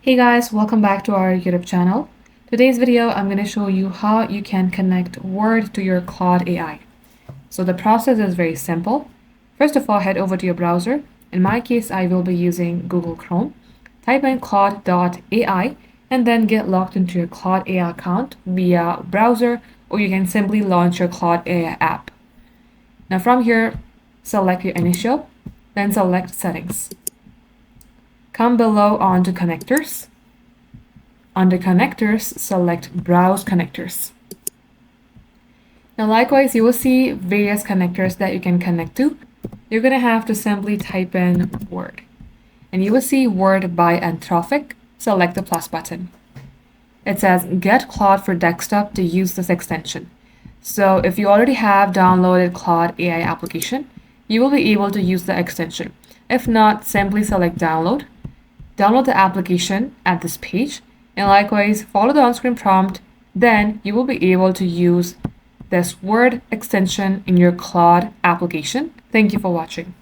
Hey guys, welcome back to our YouTube channel. Today's video, I'm going to show you how you can connect Word to your Claude AI. So the process is very simple. First of all, head over to your browser. In my case, I will be using Google Chrome. Type in claude.ai and then get logged into your Claude AI account via browser, or you can simply launch your Claude AI app. Now from here, select your initial, then select settings. Come below onto connectors. Under connectors, select browse connectors. Now likewise, you will see various connectors that you can connect to. You're going to have to simply type in Word. And you will see Word by Anthropic. Select the plus button. It says get Claude for desktop to use this extension. So if you already have downloaded Claude AI application, you will be able to use the extension. If not, simply select download. Download the application at this page, and likewise follow the on-screen prompt. Then you will be able to use this Word extension in your Claude application. Thank you for watching.